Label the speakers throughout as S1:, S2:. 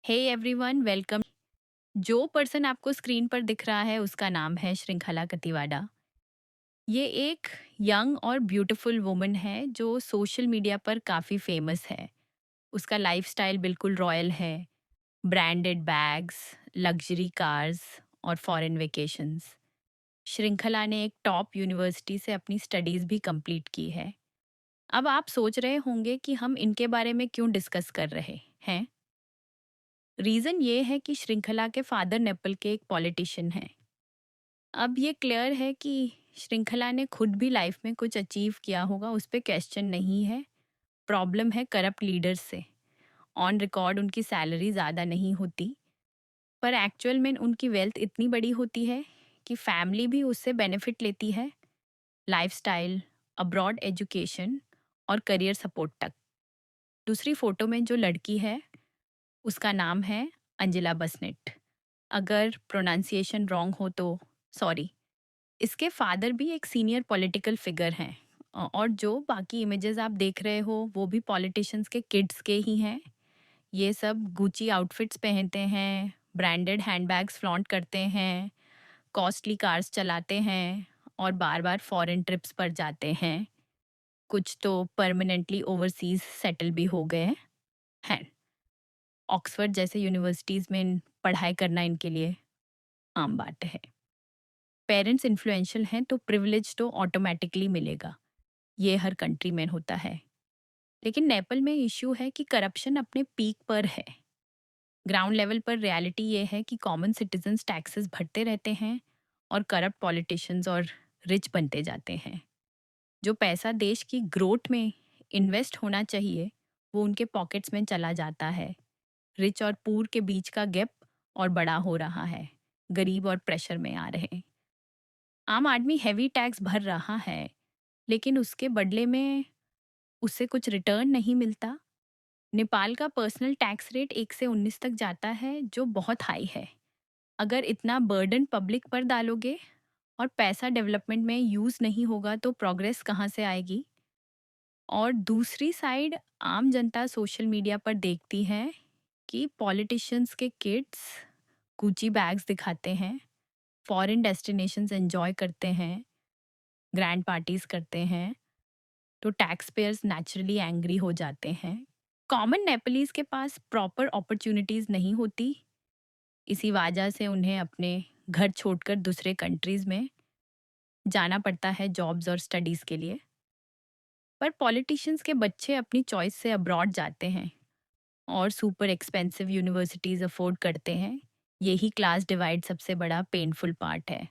S1: हे everyone, welcome. जो person आपको screen पर दिख रहा है उसका नाम है श्रृंखला कतिवाड़ा। ये एक यंग और ब्यूटीफुल वुमन है जो सोशल मीडिया पर काफ़ी फेमस है। उसका लाइफस्टाइल बिल्कुल रॉयल है। ब्रांडेड बैग्स, लग्जरी कार्स और फॉरेन वेकेशंस। श्रृंखला ने एक टॉप यूनिवर्सिटी से अपनी स्टडीज़ भी कंप्लीट की है। अब आप सोच रहे होंगे कि हम इनके बारे में क्यों डिस्कस कर रहे हैं। रीज़न ये है कि श्रृंखला के फादर नेपाल के एक पॉलिटिशियन हैं। अब ये क्लियर है कि श्रृंखला ने खुद भी लाइफ में कुछ अचीव किया होगा, उस पे क्वेश्चन नहीं है। प्रॉब्लम है करप्ट लीडर्स से। ऑन रिकॉर्ड उनकी सैलरी ज़्यादा नहीं होती, पर एक्चुअल में उनकी वेल्थ इतनी बड़ी होती है कि फैमिली भी उससे बेनिफिट लेती है। लाइफस्टाइल, अब्रॉड एजुकेशन और करियर सपोर्ट तक। दूसरी फ़ोटो में जो लड़की है उसका नाम है अंजिला बसनेट। अगर प्रोनाउंसिएशन रॉन्ग हो तो सॉरी। इसके फादर भी एक सीनियर पॉलिटिकल फिगर हैं। और जो बाकी इमेजेस आप देख रहे हो वो भी पॉलिटिशियंस के किड्स के ही हैं। ये सब गुची आउटफिट्स पहनते हैं, ब्रांडेड हैंडबैग्स फ्लॉन्ट करते हैं, कॉस्टली कार्स चलाते हैं और बार बार फॉरेन ट्रिप्स पर जाते हैं। कुछ तो परमानेंटली ओवरसीज सेटल भी हो गए हैं। ऑक्सफोर्ड जैसे यूनिवर्सिटीज़ में पढ़ाई करना इनके लिए आम बात है। पेरेंट्स इन्फ्लुएंशियल हैं तो प्रिविलेज तो ऑटोमेटिकली मिलेगा। ये हर कंट्री में होता है। लेकिन नेपाल में इश्यू है कि करप्शन अपने पीक पर है। ग्राउंड लेवल पर रियलिटी ये है कि कॉमन सिटीजन्स टैक्सेस भरते रहते हैं और करप्ट पॉलिटिशियंस और रिच बनते जाते हैं। जो पैसा देश की ग्रोथ में इन्वेस्ट होना चाहिए वो उनके पॉकेट्स में चला जाता है। रिच और पुअर के बीच का गैप और बड़ा हो रहा है। गरीब और प्रेशर में आ रहे हैं। आम आदमी हैवी टैक्स भर रहा है, लेकिन उसके बदले में उससे कुछ रिटर्न नहीं मिलता। नेपाल का पर्सनल टैक्स रेट 1 से 19 तक जाता है, जो बहुत हाई है। अगर इतना बर्डन पब्लिक पर डालोगे और पैसा डेवलपमेंट में यूज़ नहीं होगा तो प्रोग्रेस कहाँ से आएगी। और दूसरी साइड आम जनता सोशल मीडिया पर देखती है कि पॉलिटिशियंस के किड्स गुची बैग्स दिखाते हैं, फॉरेन डेस्टिनेशंस एंजॉय करते हैं, ग्रैंड पार्टीज करते हैं, तो टैक्स पेयर्स नेचुरली एंग्री हो जाते हैं। कॉमन नेपालीज के पास प्रॉपर अपॉर्चुनिटीज़ नहीं होती। इसी वजह से उन्हें अपने घर छोड़कर दूसरे कंट्रीज में जाना पड़ता है जॉब्स और स्टडीज़ के लिए। पर पॉलिटिशियंस के बच्चे अपनी चॉइस से अब्रॉड जाते हैं और सुपर एक्सपेंसिव यूनिवर्सिटीज़ अफोर्ड करते हैं। यही क्लास डिवाइड सबसे बड़ा पेनफुल पार्ट है।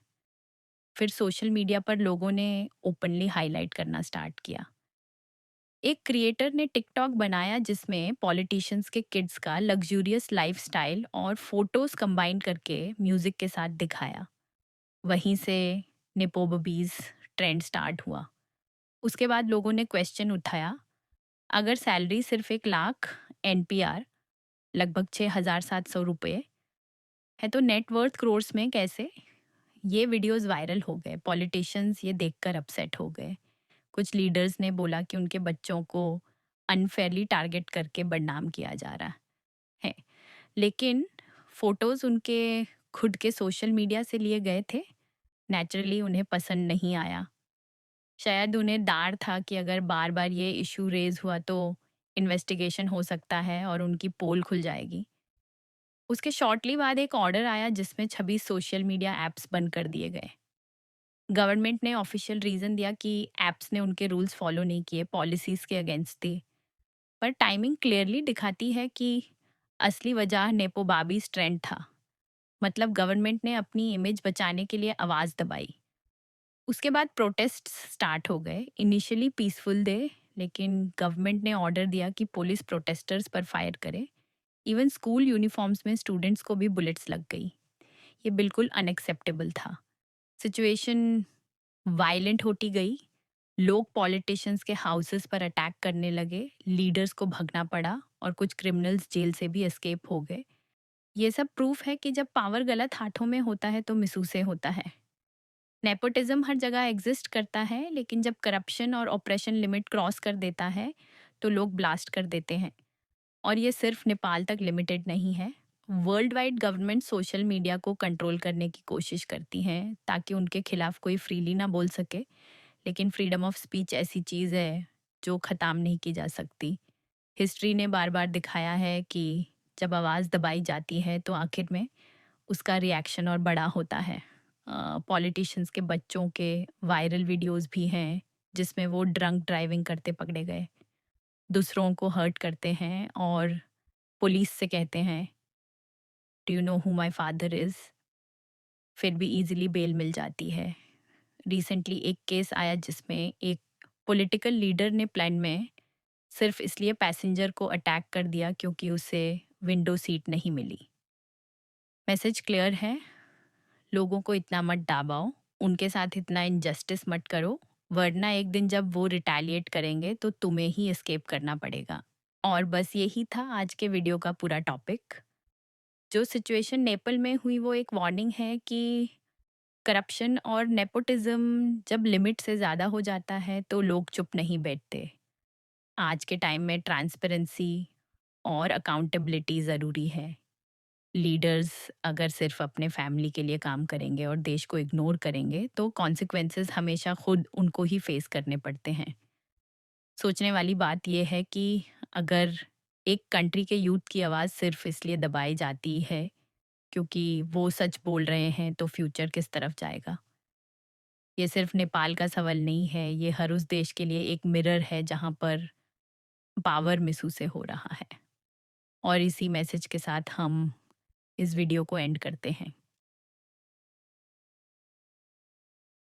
S1: फिर सोशल मीडिया पर लोगों ने ओपनली हाईलाइट करना स्टार्ट किया। एक क्रिएटर ने टिकटॉक बनाया जिसमें पॉलिटिशियंस के किड्स का लग्जूरियस लाइफस्टाइल और फोटोज कंबाइन करके म्यूजिक के साथ दिखाया। वहीं से नेपोबीज ट्रेंड स्टार्ट हुआ। उसके बाद लोगों ने क्वेश्चन उठाया, अगर सैलरी सिर्फ 1 लाख एनपीआर लगभग 6,700 रुपये है तो नेटवर्थ क्रोर्स में कैसे। ये वीडियोस वायरल हो गए। पॉलिटिशियंस ये देखकर अपसेट हो गए। कुछ लीडर्स ने बोला कि उनके बच्चों को अनफेयरली टारगेट करके बदनाम किया जा रहा है। लेकिन फोटोज़ उनके खुद के सोशल मीडिया से लिए गए थे। नेचुरली उन्हें पसंद नहीं आया। शायद उन्हें डर था कि अगर बार बार ये इशू रेज हुआ तो इन्वेस्टिगेशन हो सकता है और उनकी पोल खुल जाएगी। उसके शॉर्टली बाद एक ऑर्डर आया जिसमें 26 सोशल मीडिया ऐप्स बंद कर दिए गए। गवर्नमेंट ने ऑफिशियल रीज़न दिया कि ऐप्स ने उनके रूल्स फॉलो नहीं किए, पॉलिसीज़ के अगेंस्ट थी। पर टाइमिंग क्लियरली दिखाती है कि असली वजह नेपोबाबीज ट्रेंड था। मतलब गवर्नमेंट ने अपनी इमेज बचाने के लिए आवाज़ दबाई। उसके बाद प्रोटेस्ट स्टार्ट हो गए। इनिशियली पीसफुल थे, लेकिन गवर्नमेंट ने ऑर्डर दिया कि पुलिस प्रोटेस्टर्स पर फायर करे। इवन स्कूल यूनिफॉर्म्स में स्टूडेंट्स को भी बुलेट्स लग गई। ये बिल्कुल अनएक्सेप्टेबल था। सिचुएशन वायलेंट होती गई। लोग पॉलिटिशियंस के हाउसेस पर अटैक करने लगे, लीडर्स को भगना पड़ा और कुछ क्रिमिनल्स जेल से भी एस्केप हो गए। ये सब प्रूफ है कि जब पावर गलत हाथों में होता है तो मिसूसे होता है। नेपोटिज्म हर जगह एग्जिस्ट करता है, लेकिन जब करप्शन और ऑपरेशन लिमिट क्रॉस कर देता है तो लोग ब्लास्ट कर देते हैं। और ये सिर्फ नेपाल तक लिमिटेड नहीं है, world wide government social media को कंट्रोल करने की कोशिश करती हैं ताकि उनके खिलाफ कोई फ्रीली ना बोल सके, लेकिन फ्रीडम ऑफ स्पीच ऐसी चीज़ है जो ख़त्म नहीं की जा सकती। हिस्ट्री ने बार बार दिखाया है कि जब आवाज़ दबाई जाती है तो आखिर में उसका रिएक्शन और बड़ा होता है। पॉलिटिशियंस के बच्चों के वायरल वीडियोस भी हैं जिसमें वो ड्रंक ड्राइविंग करते पकड़े गए, दूसरों को हर्ट करते हैं और पुलिस से कहते हैं, do you know who my father is, फिर भी इजीली बेल मिल जाती है। रिसेंटली एक केस आया जिसमें एक पॉलिटिकल लीडर ने प्लान में सिर्फ इसलिए पैसेंजर को अटैक कर दिया क्योंकि उसे विंडो सीट नहीं मिली। मैसेज क्लियर है, लोगों को इतना मत दबाओ, उनके साथ इतना इनजस्टिस मत करो, वरना एक दिन जब वो रिटेलिएट करेंगे तो तुम्हें ही एस्केप करना पड़ेगा। और बस यही था आज के वीडियो का पूरा टॉपिक। जो सिचुएशन नेपाल में हुई वो एक वार्निंग है कि करप्शन और नेपोटिज्म जब लिमिट से ज़्यादा हो जाता है तो लोग चुप नहीं बैठते। आज के टाइम में ट्रांसपेरेंसी और अकाउंटेबिलिटी ज़रूरी है। लीडर्स अगर सिर्फ अपने फैमिली के लिए काम करेंगे और देश को इग्नोर करेंगे तो कॉन्सिक्वेंसेस हमेशा खुद उनको ही फेस करने पड़ते हैं। सोचने वाली बात यह है कि अगर एक कंट्री के यूथ की आवाज़ सिर्फ इसलिए दबाई जाती है क्योंकि वो सच बोल रहे हैं तो फ्यूचर किस तरफ जाएगा। ये सिर्फ नेपाल का सवाल नहीं है, ये हर उस देश के लिए एक मिरर है जहाँ पर पावर मिसयूज़ हो रहा है। और इसी मैसेज के साथ हम इस वीडियो को एंड करते हैं।